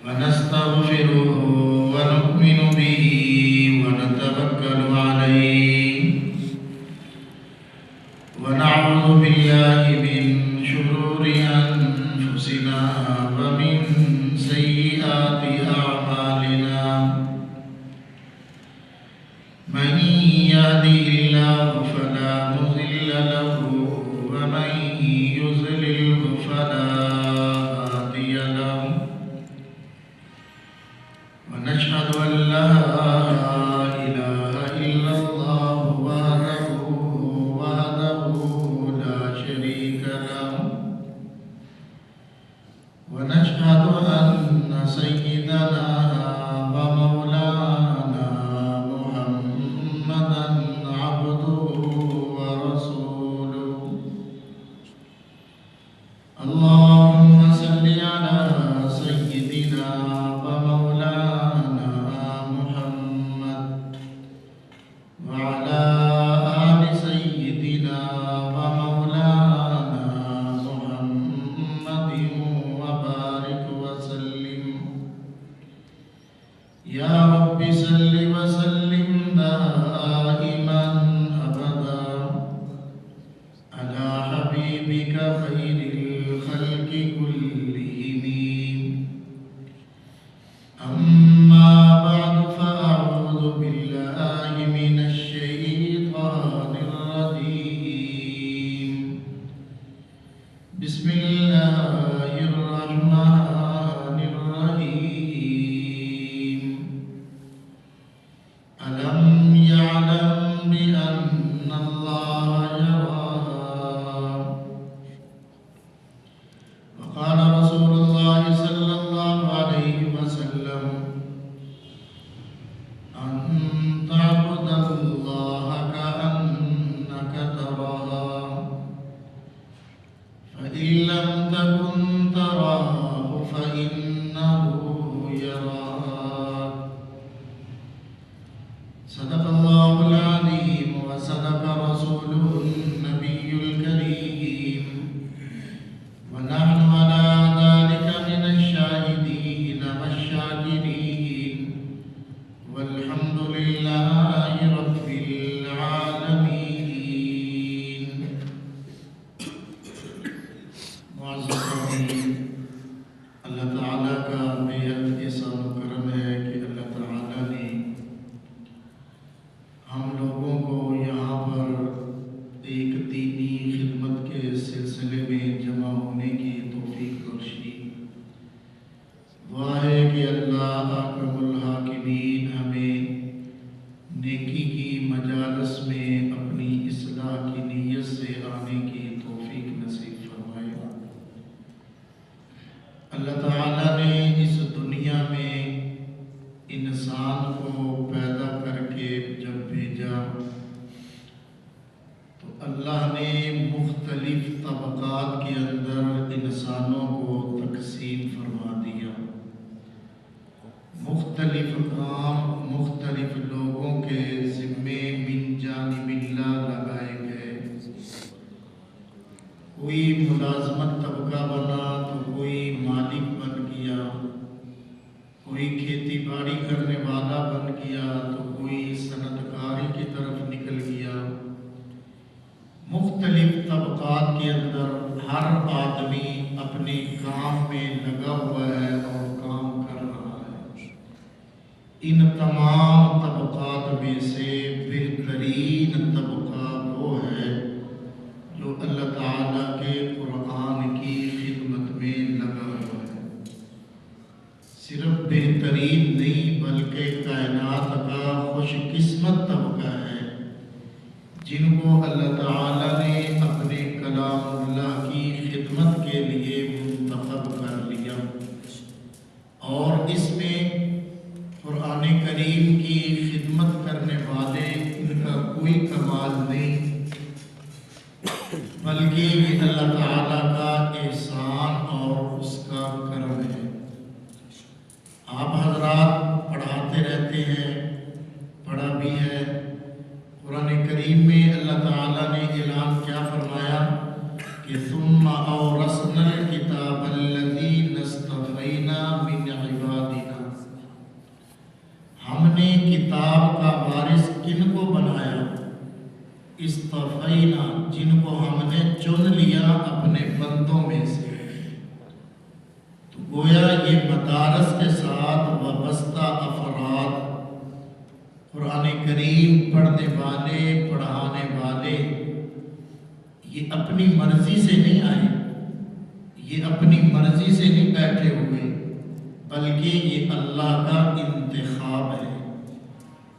ونستغفره ونؤمن به ونتوكل عليه ونعوذ بالله من شرور أنفسنا ومن سيئات أعمالنا من يهده الله فلا مضل له ومن يضلل فلا هادي له ونشهد أن لا إله إلا الله وحده لا شريك له ونشهد أن سيدنا ومولانا محمدا عبده ورسوله اللهم صل على سيدنا ومولانا محمد وعلى آل سيدنا ومولانا محمد وبارك وسلم يا رب صل وسلم دائما أبدا على حبيبك خير الخلق كلهم أما بعد فأعوذ بالله من الشيطان الرجيم بسم الله الرحمن الرحيم ألم يعلم بأن الله يرى وقال رسول الله صلى الله عليه وسلم أن تعبد الله كأنك تراه فإن لم تكن تراه فإنه يراك صدق الله العظيم وصدق رسوله النبي الكريم ونحن على ذلك من الشاهدين والشاكرين والحمد لله رب العالمين معزز اللہ تعالیٰ کا بے حد احسان و کرم ہے کہ اللہ تعالیٰ نے ہم لوگوں کو یہاں پر ایک دینی خدمت کے سلسلے میں جمع ہونے کی توفیق بخشی۔ دعا ہے کہ اللہ اکرم الحاکمین ہمیں نیکی کی مجالس میں اپنی اصلاح کی نیت سے آنے کی توفیق نصیب فرمائے۔ اللہ تعالیٰ نے اس دنیا میں انسان کو پیدا کر کے جب بھیجا تو اللہ نے مختلف طبقات کے اندر انسانوں کو تقسیم فرما دیا۔ مختلف کام مختلف لوگوں کے ذمے من جانب اللہ لگائے گئے۔ کوئی ملازمت طبقہ بنا تو کوئی مالک بن گیا، کوئی کھیتی باڑی کرنے والا بن گیا تو کوئی صنعت کاری کی طرف نکل گیا۔ مختلف طبقات کے اندر ہر آدمی اپنے کام میں لگا ہوا ہے اور کام کر رہا ہے۔ ان تمام طبقات میں سے بہترین طبقہ وہ ہے جو اللہ تعالیٰ کے قرآن کی خدمت میں لگا ہوا ہے۔ صرف بہترین نہیں بلکہ کائنات کا خوش قسمت طبقہ ہے جن کو اللہ تعالیٰ نے اپنے کلام اللہ کی خدمت کے لیے منتخب کر لیا، اور اس میں قرآن کریم کی خدمت کرنے والے ان کا کوئی کمال نہیں بلکہ یہ اللہ تعالیٰ کا احسان اور اس کا کرم ہے۔ آپ حضرات پڑھاتے رہتے ہیں، پڑھا بھی ہے۔ قرآن کریم میں اللہ تعالیٰ نے اعلان استفینا، جن کو ہم نے چن لیا اپنے بندوں میں سے۔ تو گویا یہ مدارس کے ساتھ وابستہ افراد، قرآن کریم پڑھنے والے، پڑھانے والے، یہ اپنی مرضی سے نہیں آئے، یہ اپنی مرضی سے نہیں بیٹھے ہوئے، بلکہ یہ اللہ کا انتخاب ہے۔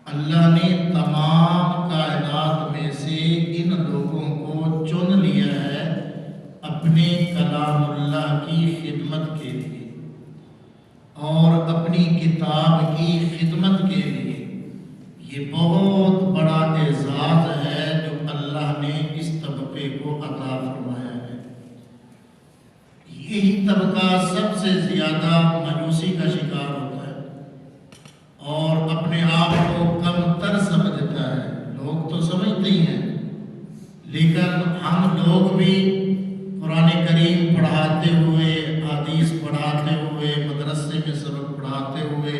اللہ نے تمام کائنات میں سے ان لوگوں کو چن لیا ہے اپنے کلام اللہ کی خدمت کے لیے اور اپنی کتاب کی خدمت کے لیے۔ یہ بہت بڑا اعزاز ہے جو اللہ نے اس طبقے کو عطا فرمایا ہے۔ یہی طبقہ سب سے زیادہ مایوسی کا شکار ہوتا ہے اور اپنے آپ کو کم تر سمجھتا ہے۔ لوگ تو سمجھتے ہی ہیں، لیکن ہم لوگ بھی قرآن کریم پڑھاتے ہوئے، حدیث پڑھاتے ہوئے، مدرسے میں سبق پڑھاتے ہوئے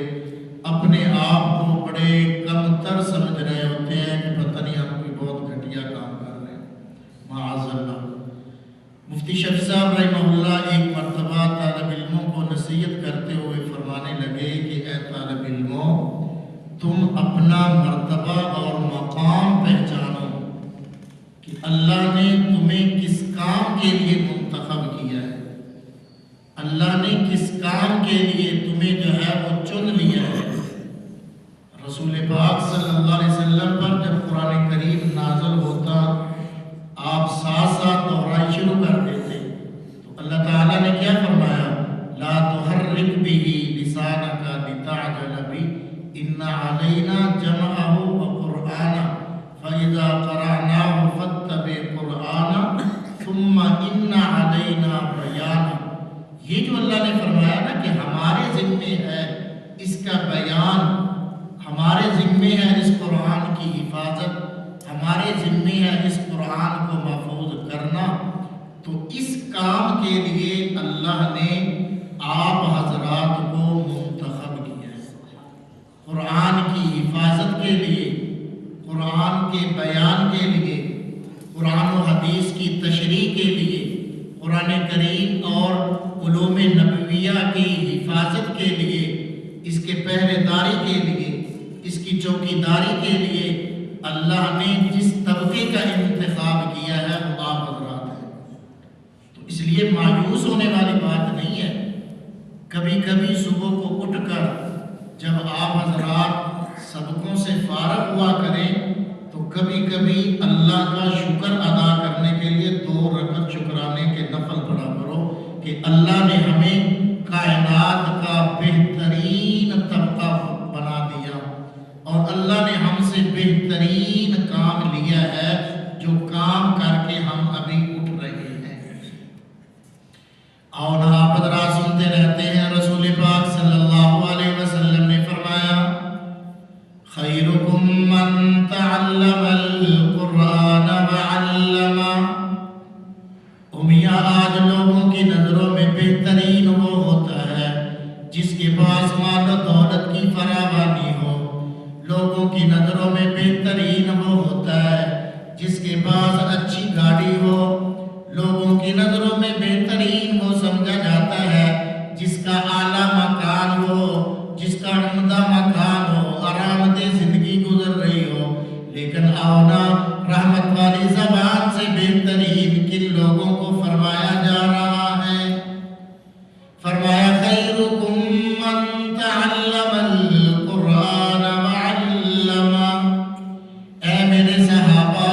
اپنے آپ کو بڑے کم تر سمجھ رہے ہوتے ہیں کہ پتہ نہیں ہم کوئی بہت گھٹیا کام کر رہے ہیں، معاذ اللہ۔ مفتی شفیع صاحب رحمہ اللہ ایک مرتبہ طالب علموں کو نصیحت کرتے ہوئے فرمانے لگے کہ اے طالب علموں، تم اپنا مرتبہ اور مقام پہچانو کہ اللہ نے تمہیں کس کام کے لیے منتخب کیا ہے، اللہ نے کس کام کے لیے تمہیں جو ہے وہ چن لیا ہے۔ رسول پاک صلی اللہ علیہ وسلم پر جب قرآن کریم نازل ہوتا، آپ ساتھ ساتھ دہرائی شروع کر دیتے، تو اللہ تعالیٰ نے کیا فرمایا؟ لا تحرک به لسانک لتعجل به ان علینا جمعہ وقرآنہ فاذا قرأناہ فاتبع قرآنہ ثم ان علینا بیانہ۔ یہ جو اللہ نے فرمایا نا کہ ہمارے ذمے ہے اس کا بیان، ہمارے ذمے ہے اس قرآن کی حفاظت، ہمارے ذمے ہے اس قرآن کو محفوظ کرنا، تو اس کام کے لیے اللہ نے آپ حضرات کو منتخب کیا ہے۔ قرآن کی حفاظت کے لیے، قرآن کے بیان کے لیے، قرآن و حدیث کی تشریح کے لیے، قرآن کریم اور علوم نبویہ کی حفاظت کے لیے، اس کے پہرے داری کے لیے، اس کی چوکی داری کے لیے اللہ نے جس طبقے کا انتخاب کیا ہے وہ آپ حضرات ہیں۔ تو اس لیے مایوس ہونے والی بات نہیں ہے۔ کبھی کبھی صبح کو اٹھ کر جب آپ حضرات سبقوں سے فارغ ہوا کریں تو کبھی کبھی اللہ کا شکر ادا کرنے کے لیے 2 رکعت شکرانے کے نفل پڑھا کرو کہ اللہ نے ہمیں کائنات کا بہترین طبقہ بنا دیا اور اللہ نے ہم سے بہترین کام لیا ہے، جو کام کر کے ہم ابھی اٹھ رہے ہیں۔ اور آپ حضرات سنتے رہتے ہیں، رسول پاک صلی اللہ علیہ وسلم نے فرمایا خیرکم من تعلم القرآن وعلمہ۔ میاں آج لوگوں کی نظروں میں بہترین وہ ہوتا ہے جس کے پاس مال و دولت کی فراوانی ہو، لوگوں کی نظروں میں بہترین وہ ہوتا ہے جس کے پاس اچھی گاڑی ہو، لوگوں کی نظروں میں بہترین وہ سمجھا جاتا ہے جس کا اعلیٰ مکان ہو، جس کا عمدہ مکان ہو، آرام دہ زندگی گزر رہی ہو۔ لیکن آونا رحمت والی زبان سے بہترین کن لوگوں کو فرمایا جا رہا ہے؟ فرمایا خیرکم من تعلم القرآن وعلمہ۔ اے میرے صحابہ،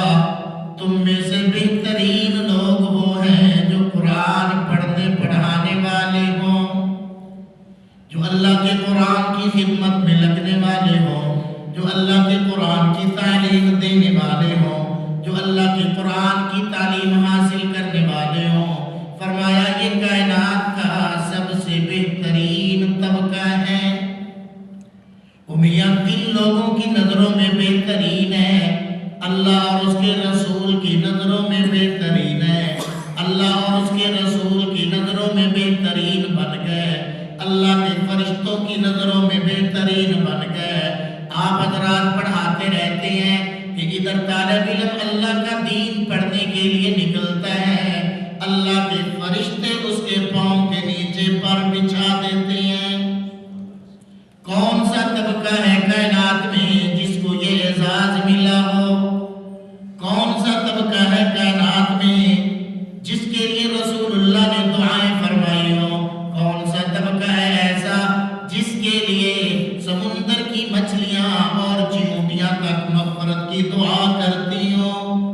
تم میں سے بہترین لوگ وہ ہیں جو قرآن پڑھنے پڑھانے والے ہوں، جو اللہ کے قرآن کی خدمت میں لگنے والے ہوں، جو اللہ کے قرآن کی تعلیم دینے والے ہوں، جو اللہ کے قرآن کی تعلیم حاصل کرنے والے ہوں۔ فرمایا یہ کائنات کا سب سے بہترین طبقہ ہے۔ میاں کن لوگوں کی نظروں میں بہترین ہے؟ اللہ اور اس کے رسول کی نظروں میں بہترین ہے، اللہ اور اس کے رسول کی نظروں میں بہترین بن گئے، اللہ کے فرشتوں کی نظروں میں بہترین بن گئے۔ آپ حضرات پڑھاتے رہتے ہیں کہ ادھر طالب علم اللہ کا دین پڑھنے کے لیے نکلتا ہے، اللہ کے فرشتے اس کے پاؤں کے نیچے پر بچھا دیتے ہیں۔ کون سا طبقہ ہے کائنات میں جس کو یہ اعزاز ملا ہو؟ کون سا طبقہ ہے کائنات میں جس کے لیے رسول اللہ نے دعائیں فرمائی ہو؟ کون سا طبقہ ہے ایسا جس کے لیے سمندر کی مچھلیاں اور چیونٹیاں تک مغفرت کی دعا کرتی ہوں؟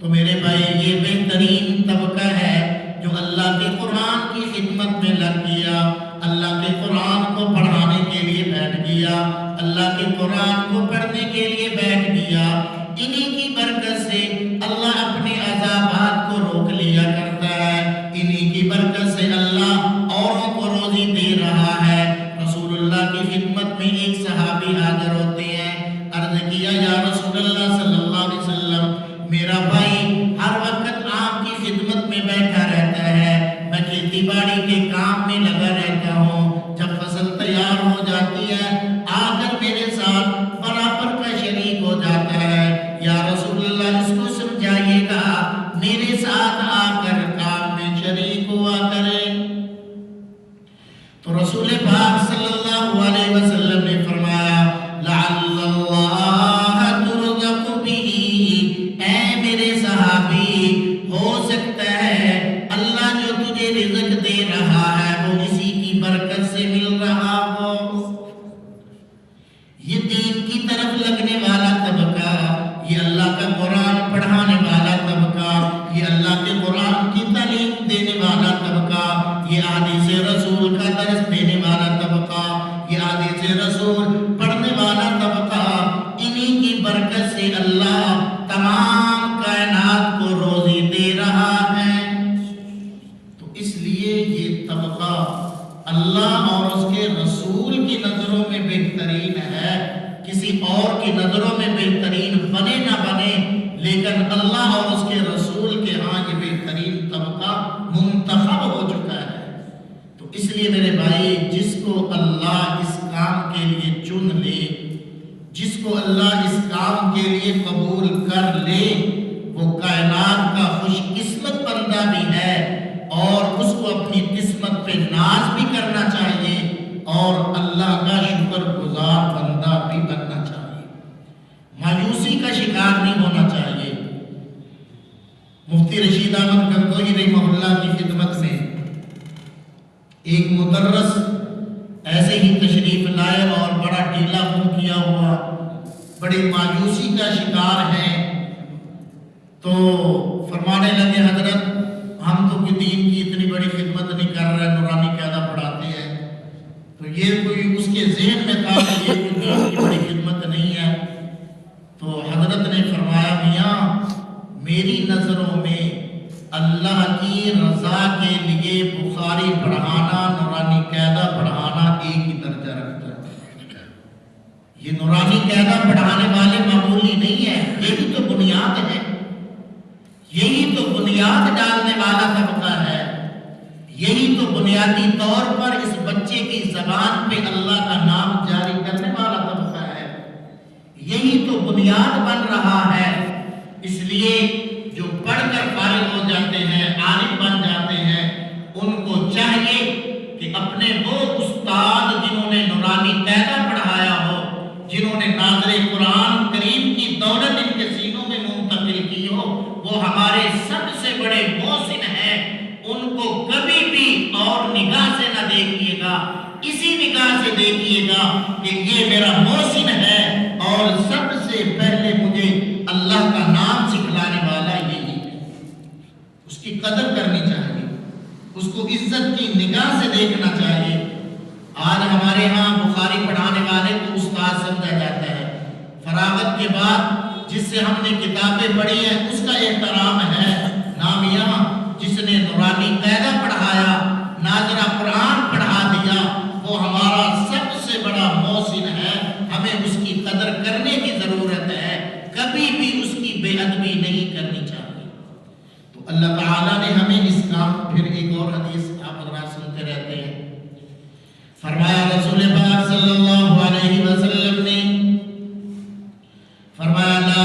تو میرے بھائی یہ بہترین طبقہ ہے جو اللہ کے قرآن کی خدمت میں لگ گیا، اللہ کے قرآن کو پڑھانے کے لیے بیٹھ گیا، اللہ کے قرآن کو پڑھنے کے لیے بیٹھ گیا۔ انہی کی برکت سے اللہ اپنے عذابات کو روک لیا کرتا ہے، انہی کی برکت سے اللہ اوروں کو روزی دے رہا ہے۔ رسول اللہ کی خدمت میں ایک صحابی حاضر ہوتے ہیں، عرض کیا یا رسول اللہ صلی اللہ علیہ وسلم، میرا بھائی ہر وقت آپ کی خدمت میں بیٹھا رہتا ہے، میں کھیتی باڑی کے کام میں لگا رہتا ہوں، جب فصل تیار ہو جاتی ہے آ کر میرے ساتھ برابر کا شریک ہو جاتا ہے۔ یا رسول اللہ اس کو سمجھائیے گا میرے ساتھ آ کر کام میں شریک ہوا کرے۔ تو رسول پاک صلی اللہ علیہ وسلم نے فرمایا لعل اللہ ترزق به، اے میرے صحابی ہو سکتا ہے اللہ جو تجھے رزق دے رہا ہے وہ اسی کی برکت سے مل رہا ہو۔ یہ دین کی طرف لگنے والا طبقہ، یہ اللہ کا قرآن پڑھانے والا طبقہ، یہ اللہ کے قرآن کی تعلیم دینے والا طبقہ، یہ حدیث رسول کا درس دینے والا طبقہ، یہ حدیث رسول پڑھنے والا طبقہ، انہی کی برکت سے اللہ تمام کائنات کو روزی دے رہا ہے۔ تو اس لیے یہ طبقہ اللہ اور اس کے رسول کی نظروں میں بہترین ہے، کسی اور کی نظروں میں بہترین بنے نہ بنے، لیکن اللہ اور اس کے رسول کے ہاں یہ بہترین طبقہ منتخب ہو چکا ہے۔ تو اس لیے میرے بھائی جس کو اللہ اس کام کے لیے چن لے، جس کو اللہ اس کام کے لیے قبول کر لے، وہ کائنات کا خوش قسمت بندہ بھی ہے، اور اس کو اپنی قسمت پہ ناز بھی کرنا چاہیے اور اللہ کا شکر گزار بندہ بھی بننا چاہیے، مایوسی کا شکار نہیں ہونا چاہیے۔ مفتی رشید احمد گنگوہی رحمہ اللہ کی خدمت میں ایک مدرس ایسے ہی تشریف لائے اور بڑا ڈھیلا منہ کیا ہوا، بڑی مایوسی کا شکار ہیں، تو فرمانے لگے حضرت ہم تو کوئی دین کی اتنی بڑی خدمت نہیں کر رہے، نورانی قاعدہ پڑھاتے ہیں، تو یہ کوئی اس کے ذہن میں تھا کہ یہ کوئی دین کی بڑی خدمت نہیں ہے۔ تو حضرت نے فرمایا میاں میری نظروں میں اللہ کی رضا کے لیے بخاری پڑھانا، نورانی قاعدہ پڑھانا ایک ہی درجہ رکھتا ہے۔ یہ نورانی قاعدہ پڑھانے والے معمولی نہیں ہے، یہی تو بنیاد ہے، یہی تو بنیاد ڈالنے والا طبقہ ہے، یہی تو بنیادی طور پر اس بچے کی زبان پہ اللہ کا نام جاری کرنے والا طبقہ ہے، یہی تو بنیاد بن رہا ہے۔ اس لیے جو پڑھ کر فارغ ہو جاتے ہیں، عالم بن جاتے ہیں، ان کو چاہیے کہ اپنے وہ استاد جنہوں نے نورانی قاعدہ پڑھایا ہو، جنہوں نے ناظر قرآن کریم کی دولت ان کے سینوں میں منتقل کی ہو، وہ ہمارے سب سے بڑے محسن ہیں، ان کو کبھی بھی اور نگاہ سے نہ دیکھیے گا، اسی نگاہ سے دیکھیے گا کہ یہ میرا محسن ہے اور سب سے پہلے مجھے اللہ کا نام سکھلانے والا یہی ہے۔ اس کی قدر کرنی چاہیے، اس کو عزت کی نگاہ سے دیکھنا چاہیے۔ آج ہمارے ہاں بخاری پڑھانے والے کو استاد سمجھا جاتا ہے، فراغت کے بعد جس سے ہم نے کتابیں پڑھی ہیں اس کا احترام ہے، نام یہاں جس نے نورانی قاعدہ پڑھایا، ناظرہ قرآن پڑھا دیا، وہ ہمارا سب سے بڑا محسن ہے، ہمیں اس کی قدر کرنے کی ضرورت ہے، کبھی بھی اس کی بے ادبی نہیں کرنی چاہیے۔ تو اللہ تعالیٰ نے ہمیں اس کام، پھر ایک اور حدیث آپ حضرات سنتے رہتے ہیں، فرمایا رسول پاک صلی اللہ علیہ وسلم نے فرمایا لا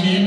6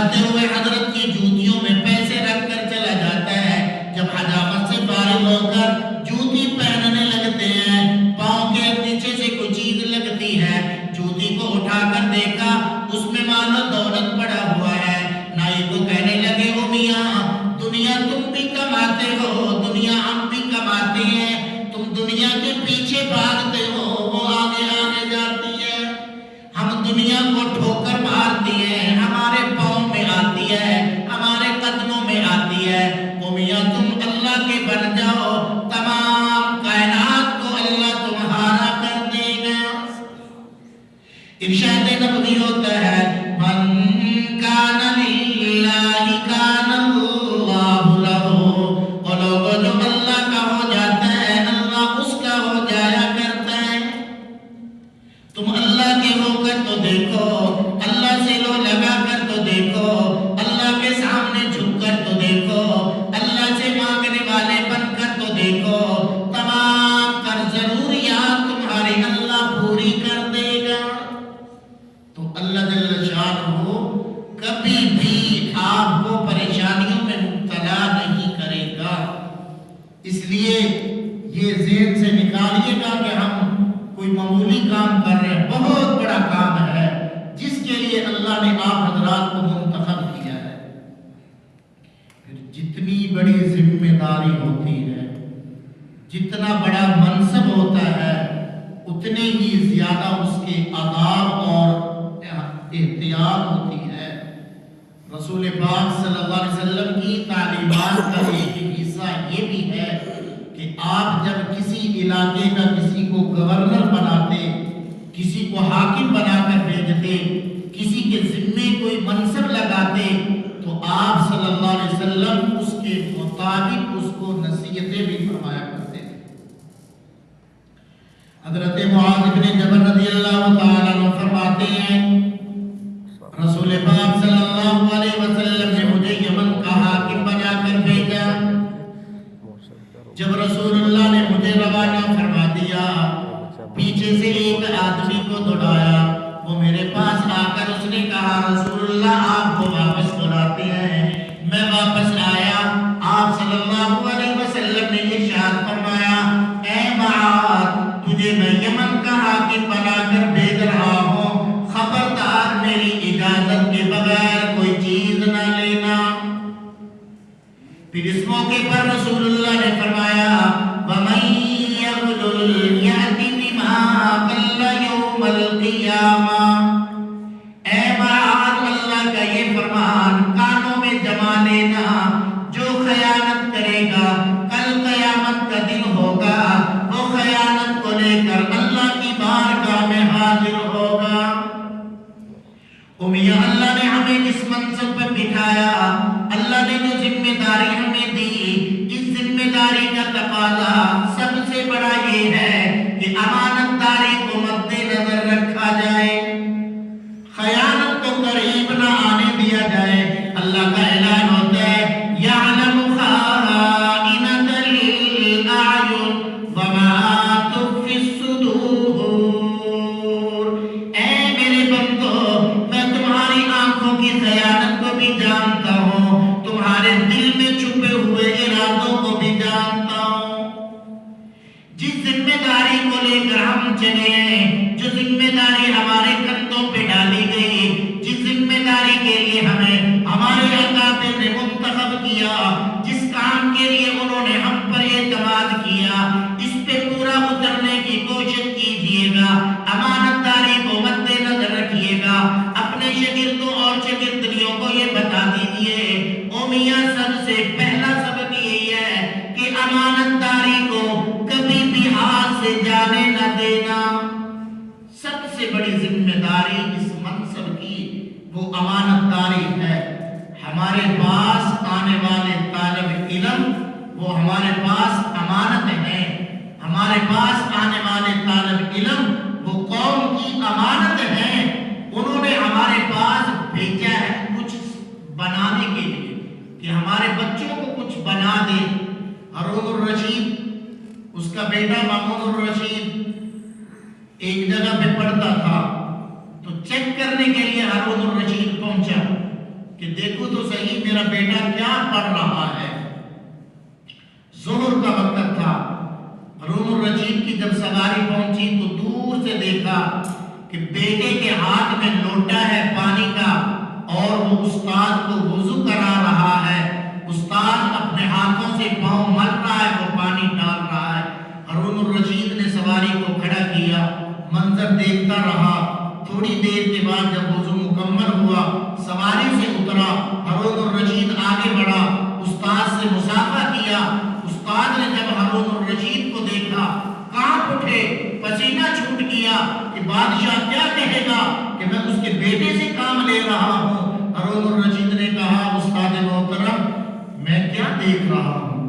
جاتے ہوئے حضرت کی جوتیوں میں پیسے رکھ کر چلا جاتا ہے. جب حجامت سے فارغ ہو کر جوتی پہننے لگتے ہیں، پاؤں کے نیچے سے کوئی چیز لگتی ہے، جوتی کو اٹھا کر دیکھا اس میں مال و دولت پڑا ہوا ہے. نائی کو کہنے لگے او میاں، دنیا تم بھی کماتے ہو، دنیا ہم بھی کماتے ہیں، تم دنیا کے پیچھے بھاگتے ہو، وہ آگے آگے جاتی ہے. ہم دنیا کو ٹھوکر مارتی ہے، ہمارے پاؤں میں آتی ہے، ہمارے قدموں میں آتی ہے. او میاں تم اللہ کے بن جاؤ، تمام کائنات کو اللہ تمہارا کر دے گا. ارشاد نبوی ہوتا ہے من کان للہ کان اللہ لہ. وہ لوگ جو اللہ کا ہو جاتا ہے اللہ اس کا ہو جایا کرتا ہے. تم اللہ کے ہو کر تو دیکھو، اللہ سے لو لگا کر تو دیکھو، اللہ کے سامنے جھک کر تو دیکھو، اللہ سے مانگنے والے بن کر تو دیکھو، تمام تر ضروریات تمہاری اللہ پوری کر دے گا. تو اللہ جل شانہ کبھی بھی آپ کو پریشانیوں میں مبتلا نہیں کرے گا. اس لیے یہ ذہن سے نکالیے گا کہ ہم کوئی معمولی کام کر رہے ہیں، بہت بڑا کام ہے جس کے لیے اللہ نے آپ حضرات کو منتخب کیا ہے. پھر جتنی بڑی ذمہ داری ہوتی ہے، جتنا بڑا منصب ہوتا ہے، اتنے ہی زیادہ اس کے آداب اور احتیاط ہوتی ہے. رسول پاک صلی اللہ علیہ وسلم کی تعلیمات کا ایک حصہ یہ بھی ہے کہ آپ جب کسی علاقے کا کسی کو گورنر بناتے، کسی کو حاکم بنا کر بھیجتے، کسی کے ذمے کوئی منصب لگاتے، تو آپ صلی اللہ علیہ وسلم اس کے مطابق اس کو نصیحتیں بھی فرمایا کرتے تھے. حضرت معاذ بن جبل رضی اللہ تعالیٰ عنہ فرماتے ہیں رسول پاک صلی اللہ علیہ وسلم نے مجھے یمن کا حاکم بنا کر بھیجا. جب رسول اللہ نے مجھے روانہ فرما دیا، پیچھے سے ایک آدمی کو دوڑایا. وہ میرے پاس آ کر اس نے کہا رسول اللہ آپ کو واپس بلاتے ہیں. میں واپس آیا، آپ صلی اللہ علیہ وسلم نے ارشاد فرمایا اے معاذ تجھے میں یمن کا حاکم بنا کر بھیج رہا ہوں، خبردار میری اجازت کے بغیر کوئی چیز نہ لینا. پھر اس موقع پر رسول اللہ نے فرمایا وَمَن يَغْلُلْ يَأْتِ بِمَا غَلَّ يَوْمَ الْقِيَامَةِ. اے معاذ اللہ کا یہ فرمان کانوں میں جما لینا، جو خیانت کرے گا کل قیامت کا دن ہوگا، وہ خیانت کو لے کر اللہ کی بارگاہ میں حاضر ہوگا. میاں اللہ نے ہمیں اس منصب پر بٹھایا، اللہ نے جو ذمہ داری ہمیں دی، اس ذمہ داری کا تقاضا سب سے بڑا یہ ہے کہ امانت داری کو مد نظر رکھا جائے، خیانت کو قریب نہ آنے دیا جائے. اللہ کا اعلان ہوتا ہے یعلم خائنۃ الاعین وما تخفی الصدور. اے میرے بندو میں تمہاری آنکھوں کی خیانت کو بھی جانتا ہوں، تمہارے دل میں چھپے ہوئے ارادوں کو بھی جانتا ہوں. جس ذمہ داری کو لے کر ہم چلے ہیں، جو ذمہ داری ہمارے کندھوں پہ ڈالی گئی، جس ذمہ داری کے لیے ہمیں ہمارے اکابر نے منتخب کیا، جس کام کے لیے انہوں نے ہم پر اعتماد کیا، اس پہ پورا اترنے کی کوشش کیجیے گا. امانت داری کو مد نظر رکھیے گا. اپنے شاگردوں اور شاگردنیوں کو یہ بتا دیجیے او میاں سب سے پہلا سبق یہی ہے کہ امانت داری کو کبھی بھی ہاتھ سے جانے نہ دینا. سب سے بڑی ذمہ داری اس منصب کی وہ امانت داری ہے. ہمارے پاس آنے والے طالب علم وہ ہمارے پاس امانت ہے. ہمارے پاس آنے والے طالب علم وہ قوم کی امانت ہے. انہوں نے ہمارے پاس بھیجا ہے کچھ بنانے کے لیے کہ ہمارے بچوں کو کچھ بنا دے. ہارون الرشید اس کا بیٹا مامون الرشید ایک جگہ پہ پڑھتا تھا، تو چیک کرنے کے لیے ہارون الرشید پہنچا کہ کیا پڑھ رہا ہے؟ ظہر کا وقت تھا۔ ہارون الرشید کی جب سواری پہنچی تو دور سے دیکھا کہ بیٹے کے ہاتھ میں لوٹا ہے پانی کا اور وہ استاد کو وضو کرا رہا ہے۔ استاد اپنے ہاتھوں سے پاؤں مل رہا ہے، وہ پانی ڈال رہا ہے۔ ہارون الرشید نے سواری کو کھڑا کیا، منظر دیکھتا رہا۔ تھوڑی دیر کے بعد جب وضو مکمل ہوا، سواری سے اترا، ہارون الرشید آگے بڑھا، استاد سے مصافحہ کیا۔ استاد نے جب ہارون الرشید کو دیکھا کانپ اٹھے، پسینہ چھوٹ گیا کہ بادشاہ کیا کہے گا کہ میں اس کے بیٹے سے کام لے رہا ہوں۔ ہارون الرشید نے کہا استاد محترم میں کیا دیکھ رہا ہوں؟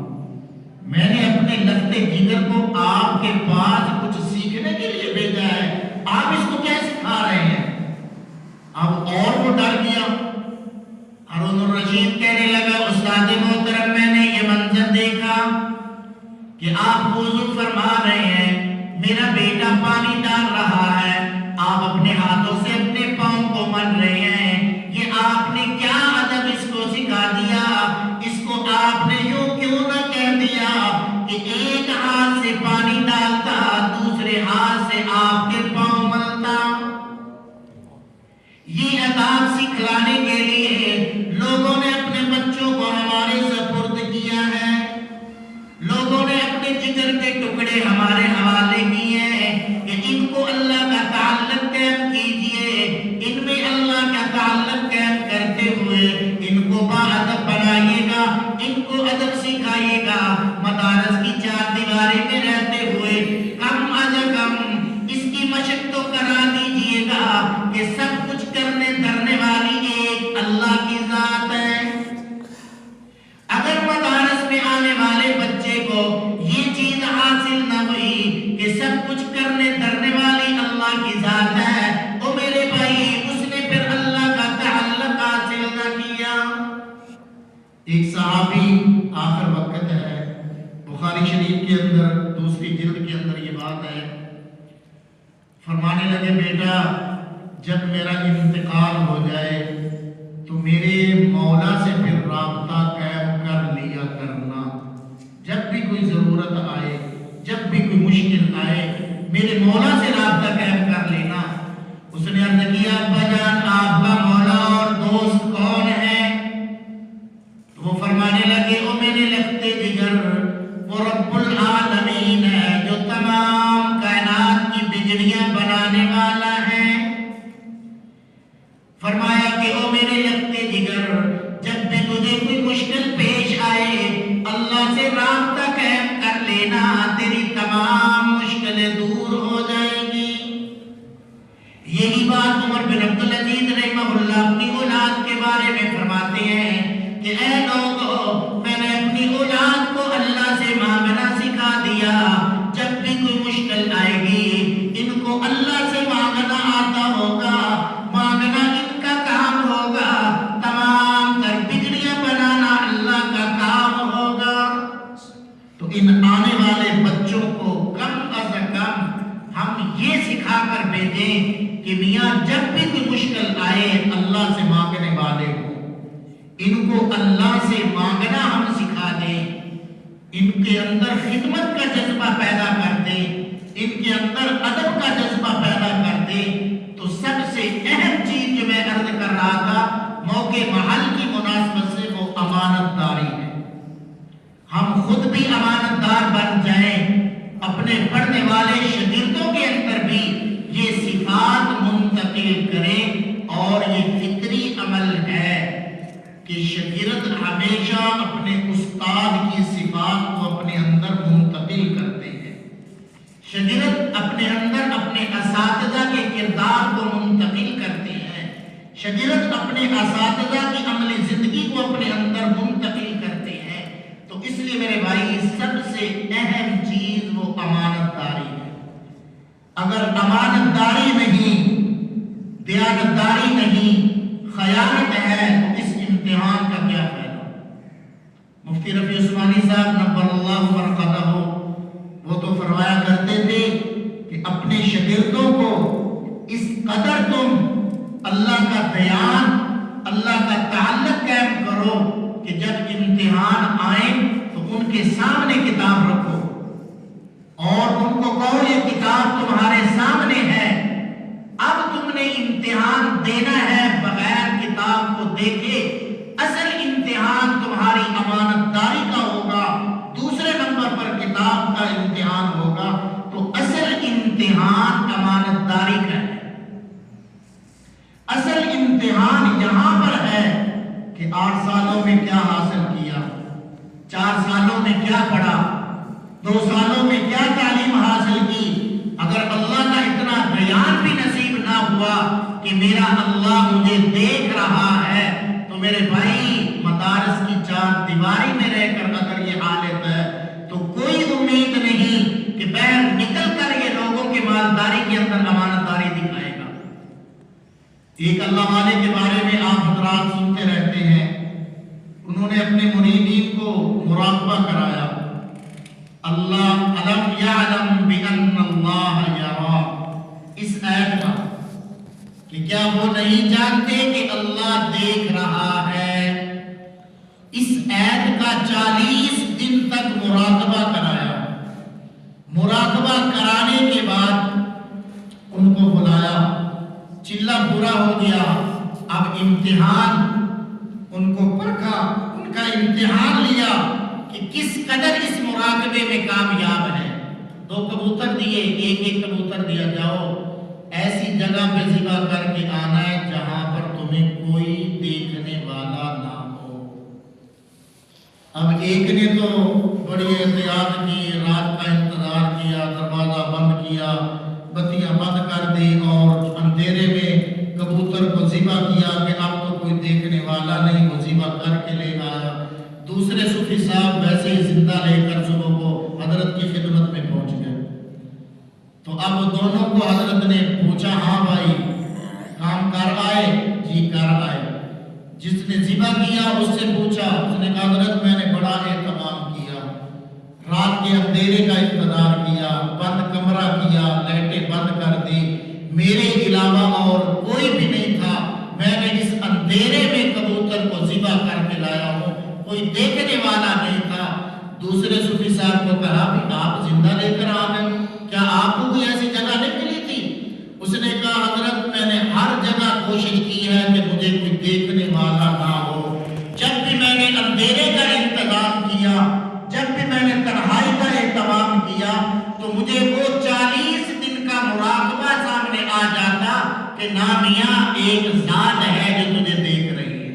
میں نے اپنے لخت جگر کو آپ کے پاس کچھ سیکھنے کے لیے بھیجا ہے، آپ اس کو کیا سکھا رہے ہیں؟ اب اور وہ ڈر گیا۔ ہارون الرشید کہنے لگا استاد محترم میں نے یہ منظر دیکھا کہ آپ وضو فرما رہے ہیں، میرا بیٹا پانی ڈال رہا ہے، آپ اپنے ہاتھوں سے اپنے پاؤں کو مل رہے ہیں، یہ آپ نے کیا ادب اس کو سکھا دیا؟ اس کو آپ نے یوں کیوں نہ کہہ دیا کہ ایک ہاتھ سے پانی ڈالتا دوسرے ہاتھ سے آپ کے پاؤں ملتا؟ یہ اداب سکھلانے کے لیے لوگوں نے اپنے بچوں کو ہمارے سپرد کیا ہے، لوگوں نے اپنے جگر کے ٹکڑے ہمارے حوالے کیے ہیں کہ ان کو اللہ کا تعلق قائم کیجئے، ان میں اللہ کا تعلق قائم کرتے ہوئے ان کو باادب بنائیے گا، ان کو ادب سکھائیے گا۔ مدارس کی چار دیواری میں رہتے ہوئے کم از کم اس کی مشق تو کرا دیجئے گا کہ سب کچھ کرنے دھرنے والی ایک اللہ کی ذات ہے۔ اگر مدارس میں آنے والے بچے کو یہ چیز حاصل نہ ہوئی کہ سب کچھ کرنے دھرنے والی اللہ کی ذات ہے، او میرے بھائی اس نے پھر اللہ کا تعلق حاصل نہ کیا۔ ایک صحابی، آخر وقت ہے، بخاری شریف کے اندر دوسری جلد کے اندر یہ بات ہے، فرمانے لگے بیٹا جب میرا انتقال ہو جائے تو میرے مولا سے پھر رابطہ قائم کر لیا کرنا، جب بھی کوئی ضرورت آئے، جب بھی کوئی مشکل آئے میرے مولا سے رابطہ قائم کر لینا۔ اس نے عرض کیا ابا جان آپ کا مولا اور دوست کون ہے؟ تو وہ فرمانے لگے او میرے لخت جگر وہ رب العالمین ہے جو تمام کائنات کی بجلیاں بنانے والا ہے۔ فرمایا کہ او میرے لخت جگر جب بھی تجھے کوئی مشکل پیش آئے اللہ سے رابطہ قائم کر لینا، تیری تمام مشکلیں دور ہو جائیں گی۔ یہی بات عمر بن عبدالعزیز رحمہ اللہ اپنی اولاد کے بارے میں فرماتے ہیں کہ اے لوگو میں نے اپنی اولاد کو اللہ سے مانگنا سکھا دیا، جب بھی کوئی مشکل آئے گی ان کو اللہ سے مانگنا آتا ہوگا، مانگنا ان کا کام ہوگا، تمام تر بجلیاں بنانا اللہ کا کام ہوگا۔ تو ان آنے والے بچوں کو کم از کم ہم یہ سکھا کر بھیجیں کہ میاں جب بھی کوئی مشکل آئے اللہ سے مانگنے والے ہوں، ان کو اللہ سے مانگنا ہم سکھا دیں، ان کے اندر خدمت کا جذبہ پیدا کر دیں، ان کے اندر ادب کا جذبہ پیدا کر دیں۔ تو سب سے اہم چیز جو میں عرض کر رہا تھا موقع محل کی مناسبت سے وہ امانت داری ہے۔ ہم خود بھی امانت دار بن جائیں، اپنے پڑھنے والے شاگردوں کے اندر بھی یہ صفات منتقل کریں، اور یہ فطری عمل ہے کہ شاگرد ہمیشہ اپنے استاد کی صفات کو اپنے اندر منتقل کرتے ہیں، شاگرد اپنے اندر اپنے اساتذہ کے کردار کو منتقل کرتے ہیں، شاگرد اپنے اساتذہ کی عملی زندگی کو اپنے اندر منتقل کرتے ہیں۔ تو اس لیے میرے بھائی سب سے اہم چیز وہ امانت داری ہے۔ اگر امانت داری نہیں، دیانتداری نہیں، خیانت ہے تو اس امتحان کا کیا فائدہ؟ مفتی رفیع عثمانی صاحب نبر اللہ مرقدہ وہ تو فرمایا کرتے تھے کہ اپنے شاگردوں کو اس قدر تم اللہ کا دیان، اللہ کا تعلق قائم کرو کہ جب امتحان آئے تو ان کے سامنے کتاب رکھو اور ان کو کہو یہ کتاب تمہارے سامنے ہے، اب تم نے امتحان دینا ہے بغیر کتاب کو دیکھے۔ اصل امتحان تمہاری امانت داری کا ہوگا، دوسرے نمبر پر کتاب کا امتحان ہوگا، تو اصل امتحان امانت داری کا ہے۔ اصل امتحان یہاں پر ہے کہ 8 سالوں میں کیا حاصل کیا، 4 سالوں میں کیا پڑھا، 2 سالوں میں کیا تعلیم حاصل کی۔ اگر اللہ کا اتنا بیان بھی نصیب نہ ہوا کہ میرا اللہ مجھے دیکھ رہا ہے، تو میرے بھائی مدارس کی 4 دیواری میں رہ کر اگر یہ حالت ہے تو کوئی امید نہیں کہ باہر نکل کر یہ لوگوں کے مالداری کے اندر امانت داری دکھائے گا۔ ایک اللہ والے کے بارے میں آپ حضرات سنتے رہتے ہیں، انہوں نے اپنے مریدین کو مراقبہ کرایا، اللہ علم یعلم بأن اللہ یرا، اس آیت کا کہ کیا وہ نہیں جانتے کہ اللہ دیکھ رہا ہے۔ اس آیت کا 40 دن تک مراقبہ کرایا، مراقبہ کرانے کے بعد ان کو بلایا، چلہ پورا ہو گیا، اب امتحان ان کو پرکھا، ان کا امتحان لیا کہ کس قدر اس مراقبے میں کامیاب ہے۔ 2 کبوتر دیے، ایک کبوتر دیا، جاؤ ایسی جگہ پہ ذبح کر کے آنا ہے جہاں پر تمہیں کوئی دیکھنے والا نہ ہو۔ اب ایک نے تو بڑی احتیاط کی، رات کا انتظار کیا، دروازہ بند کیا، بتیاں بند کر دی اور اندھیرے میں کبوتر کو ذبح کیا کہ اب تو کوئی دیکھنے والا نہیں، وہ ذبح کر کے لے آیا۔ دوسرے صوفی صاحب ویسے ہی زندہ لے کر صبح کو حضرت کی خدمت میں پہنچ گئے، تو اب دونوں کو حضرت نے پوچھا، ہاں بھائی کام کر آئے؟ جی کر آئے۔ جس نے ذبح کیا اس سے پوچھا، اس نے کہا حضرت میں نے بڑا اہتمام کیا، رات کے اندھیرے کا انتظار کیا، بند کمرہ کیا، لائٹیں بند کر دی، میرے علاوہ اور کوئی بھی نہیں تھا، میں نے اس اندھیرے میں کبوتر کو ذبح کر کے لایا ہوں، کوئی دیکھنے والا نہیں تھا۔ دوسرے صوفی صاحب کو کہا بھی آپ زندہ لے کر آ گئے، کیا آپ کو کوئی ایسی جگہ نہیں ملی تھی؟ اس نے کہا حضرت میں نے ہر جگہ کوشش کی ہے کہ مجھے کوئی دیکھنے والا نہ ہو، جب بھی میں نے اندھیرے کا انتظام کیا، جب بھی میں نے تنہائی کا اہتمام کیا، تو مجھے وہ 40 دن کا مراقبہ سامنے آ جاتا کہ نامیاں ایک ذات ہے جو تجھے دیکھ رہی ہے،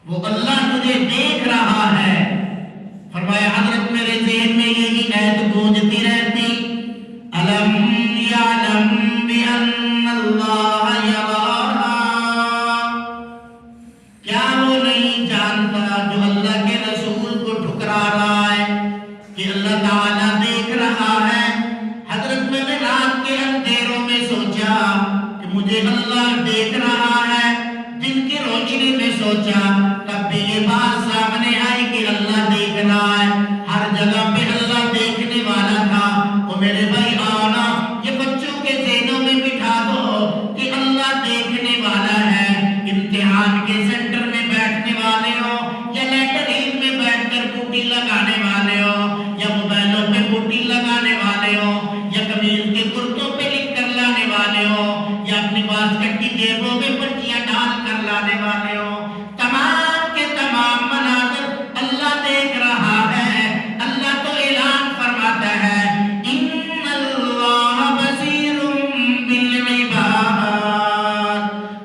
وہ اللہ تجھے دیکھ رہا ہے۔ فرمایا حضرت میرے ذہن میں یہی آیت گونجتی رہتی، الم یعلم بأن اللہ یراہا، کیا وہ نہیں جانتا جو اللہ کے رسول کو ٹھکرا رہا ہے کہ اللہ تعالیٰ دیکھ رہا ہے۔ حضرت میں نے رات کے اندھیروں میں سوچا کہ مجھے اللہ دیکھ رہا ہے، دن کی روشنی میں سوچا تب بھی یہ بات سامنے آئی کہ اللہ دیکھ رہا ہے، ہر جگہ پہ اللہ دیکھنے والا تھا۔ وہ میرے بھائی آنا یہ بچوں کے ذہنوں میں بٹھا دو کہ اللہ دیکھنے والا ہے۔ امتحان کے سینٹر میں بیٹھنے والے ہو یا لیٹرین میں بیٹھ کر بوٹی لگانے والے ہو یا موبائلوں پہ بوٹی لگانے والے ہو یا قمیض کے کرتوں پہ لکھ کر لانے والے ہو یا اپنی باسکٹ کی جیبوں میں پرچیاں ڈال کر لانے والے ہو، تمام کے تمام مناظر اللہ دیکھ رہا ہے۔ اللہ تو اعلان فرماتا ہے ان اللہ بصیر بالعباد،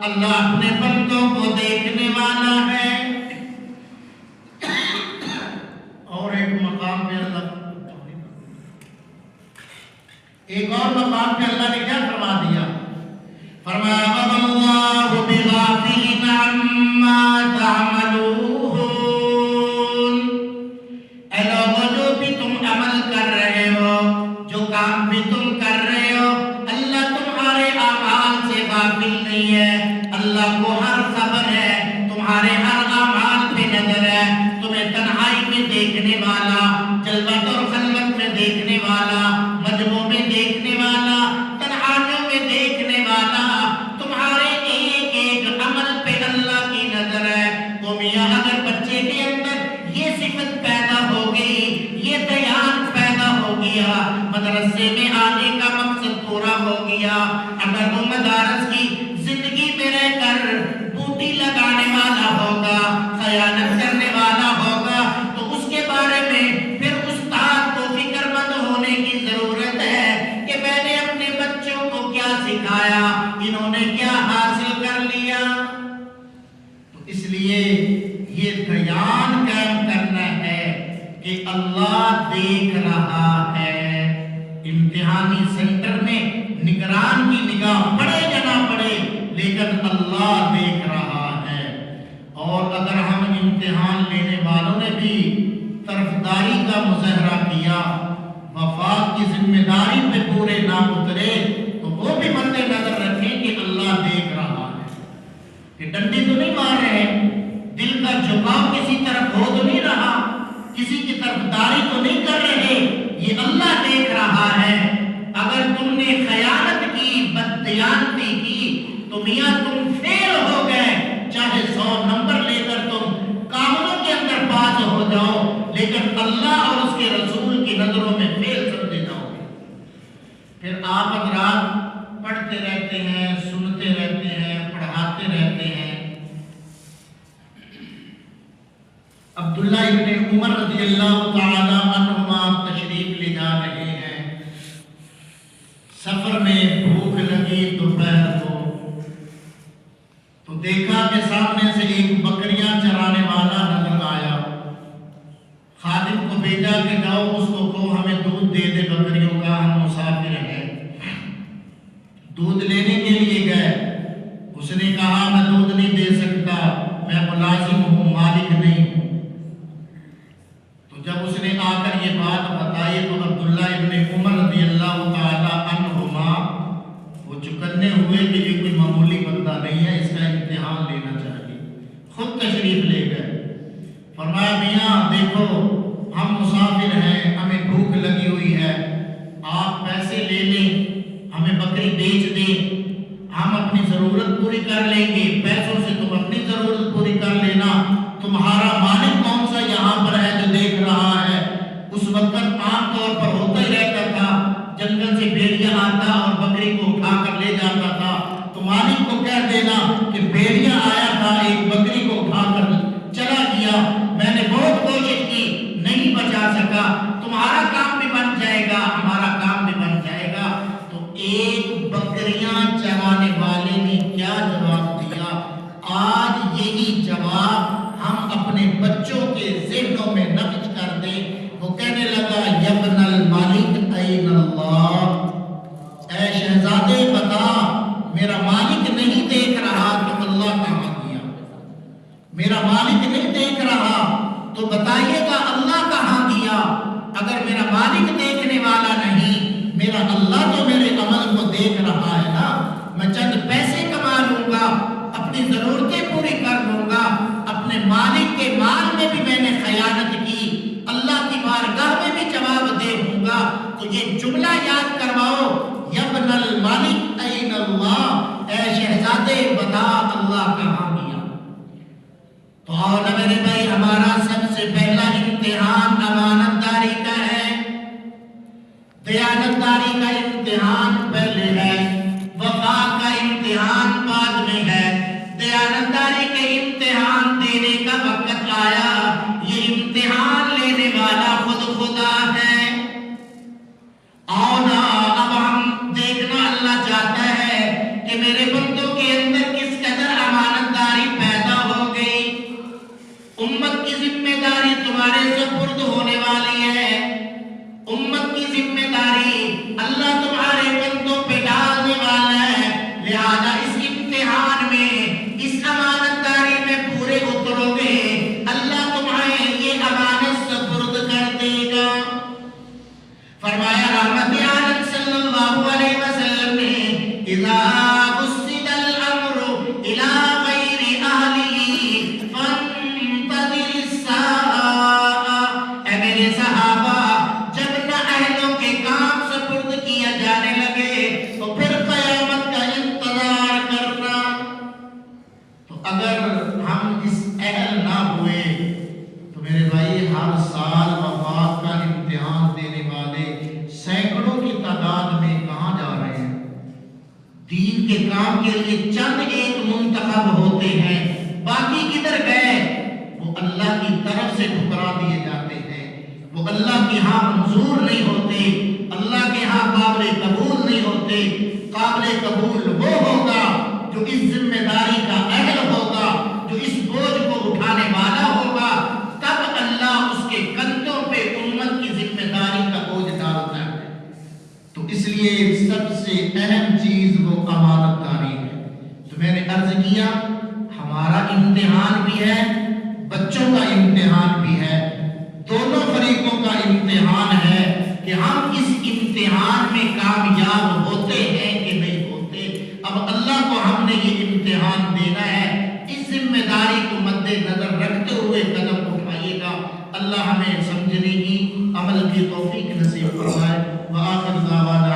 اللہ اپنے بندوں کو دیکھنے والا ہے۔ اور ایک مقام پہ اللہ نے کیا فرما دیا، فرمایا وَاللَّهُ بِغَافِلٍ عَمَّا تَعْمَلُونَ، اے لوگوں جو بھی تم عمل کر رہے ہو، جو کام بھی تم کر رہے ہو، اللہ تمہارے اعمال سے غافل نہیں ہے، اللہ کو ہر خبر ہے، تمہارے ہر اعمال پہ نظر ہے، تمہیں تنہائی میں دیکھنے والا، جلوت اور خلوت میں دیکھنے والا، مجموع میں دیکھنے والا، تنہائیوں میں دیکھنے والا، تمہارے ایک ایک عمل پہ اللہ کی نظر ہے۔ وہ میاں اگر بچے عرصے میں آنے کا مقصد پورا ہو گیا. اگر وہ مدارس کی زندگی میں رہ کر بوٹی لگانے والا ہوگا، خیانت کرنے والا ہوگا، تو اس کے بارے میں پھر استاد کو فکر مند ہونے کی ضرورت ہے کہ میں نے اپنے بچوں کو کیا سکھایا، انہوں نے کیا حاصل کر لیا. تو اس لیے یہ دھیان قائم کرنا ہے کہ اللہ دیکھ رہا ہے. امتحانی سینٹر میں نگران کی نگاہ پڑے یا نہ پڑے، لیکن اللہ دیکھ رہا ہے. اور اگر ہم امتحان لینے والوں نے بھی طرفداری کا مظاہرہ کیا، وفاق کی ذمہ داری پہ پورے نہ اترے، تو وہ بھی مد نظر رکھیں کہ اللہ دیکھ رہا ہے. کہ ڈنڈی تو نہیں مار رہے، دل کا جھکاؤ کسی طرف ہو تو نہیں رہا، کسی کی طرفداری تو نہیں کر رہے، یہ اللہ دیکھ رہا ہے. اگر تم نے خیانت کی، بددیانتی کی، تو میاں تم فیل ہو گئے. چاہے 100 نمبر لے کر تم کاملوں کے اندر پاس ہو جاؤ، لیکن اللہ اور اس کے رسول کی نظروں میں فیل سمجھے جاؤ گے. پھر آپ حضرات پڑھتے رہتے ہیں، سنتے رہتے ہیں، پڑھاتے رہتے ہیں. عبداللہ ابن عمر رضی اللہ تعالی عنہما تشریف لے جا رہے ہیں. سفر میں بھوک لگی دوپہر کو، تو دیکھا کہ سامنے سے ایک بکریاں چرانے والا نظر آیا. خادم کو بھیجا کہ جاؤ اس کو کہو ہمیں دودھ دے دے بکریوں کا، ہم مسافر ہیں. دودھ لینے کے لیے گئے. اس نے کہا میں دودھ نہیں دے سکتا، میں ملازم ہوں، مالک نہیں ہوں. تو جب اس نے آ کر یہ بات بتائی تو عبداللہ ابن عمر رضی اللہ تعالی عنہما وہ چکنے ہوئے کہ یہ کوئی معمولی بندہ نہیں ہے، اس کا امتحان لینا چاہیے. خود تشریف لے گئے. فرمایا میاں دیکھو ہم مسافر ہیں، ہمیں بھوک لگی ہوئی ہے، آپ پیسے لے لیں، ہمیں بکری بیچ دیں، ہم اپنی ضرورت پوری کر لیں گے. پیسوں سے تم اپنی ضرورت پوری کر لینا. تمہارا مالک کون سا یہاں پر ہے جو دیکھ رہا ہے؟ اس وقت عام طور پر ہوتا ہی رہتا تھا، جنگل سے بھیڑیا آتا اور بکری کو اٹھا کر لے جاتا تھا. تو مالک کو کہہ دینا کہ بھیڑیا آیا تھا، ایک بکری کو اٹھا کر چلا گیا، میں نے بہت کوشش کی، نہیں بچا سکا. تمہارا کام بھی بن جائے گا، ہمارا کام بھی بن جائے گا. تو ایک بکریاں چرانے والے نے کیا جواب دیا؟ آج یہی جواب ہم اپنے بچوں کے ذہنوں میں نقش کر دیں. وہ کہنے لگا یبن المالک این اللہ، اے شہزادے بتا میرا مالک نہیں دیکھ رہا تو اللہ کہاں گیا؟ میرا مالک نہیں دیکھ رہا تو بتائیے گا اللہ کہاں گیا؟ اگر میرا مالک دیکھنے والا نہیں، میرا اللہ تو میرے عمل کو دیکھ رہا ہے نا. میں چند پیسے کما لوں گا، اپنی ضرورتیں پوری کر لوں گا، اپنے مالک کے مال میں بھی میں نے خیانت کی، اللہ کی بارگاہ میں بھی جواب دے ہوں گا. تو یہ جملہ یاد کرواؤ، یبن المالک این اللہ، اے شہزادے بتا اللہ کہاں گیا. تو آؤ نا میرے بھائی، ہمارا سب سے پہلا امتحان امانت داری کا ہے. دیانت داری کا امتحان پہلے ہے، وفا کا امتحان بعد میں ہے. دیانت داری کے امتحان دینے کا وقت آیا. یہ امتحان لینے والا خود خدا ہے. آؤ نا اب ہم دیکھنا اللہ چاہتا ہے کہ میرے بندوں کے اندر کس قدر امانت داری پیدا ہو گئی. امت کی ذمہ داری تمہارے سپرد ہونے والی ہے. امت کی ذمہ داری اللہ تمہارے بندوں پہ ڈالنے والا ہے. لہذا اس امتحان میں، اس امانت داری میں پورے اترو گے، اللہ تمہیں یہ امانت سپرد کر دے گا. فرمایا رحمت عالم صلی اللہ علیہ وسلم نے اذا وسد الامر الى غیر اہلہ فانتظر الساعہ. اے میرے صحابہ، جب نہ اہلوں کے کام سپرد کیا جانے لگے تو پھر قیامت کا انتظار کرنا. تو اگر ہم اس اہل نہ ہوئے تو میرے بھائی ہر سال وفات کا امتحان دینے والے سینکڑوں کی کے لیے چند ایک منتخب ہوتے ہیں، باقی کدھر گئے؟ وہ اللہ کی طرف سے ٹھکرا دیے جاتے ہیں، وہ اللہ کے ہاں منظور نہیں ہوتے، اللہ کے ہاں قابل قبول نہیں ہوتے۔ قابل قبول وہ ہوگا جو اس ذمہ داری کا اہل ہوگا، جو اس بوجھ کو اٹھانے والا ہوگا، تب اللہ اس کے کندھوں پہ امت کی ذمہ داری کا بوجھ ڈالتا ہے۔ تو اس لیے سب سے اہم چیز وہ امانت داری ہے۔ تو میں نے عرض کیا ہمارا امتحان بھی ہے، بچوں کا امتحان بھی ہے، دونوں فریقوں کا امتحان ہے کہ ہم اس امتحان میں کامیاب ہوتے ہیں کہ نہیں ہوتے۔ اب اللہ کو ہم نے یہ امتحان دینا ہے، اس ذمہ داری کو مد نظر رکھتے ہوئے قدم اٹھائیے گا۔ اللہ ہمیں سمجھنے کی، عمل کی توفیق نصیب فرمائے۔ وآخر دعوانا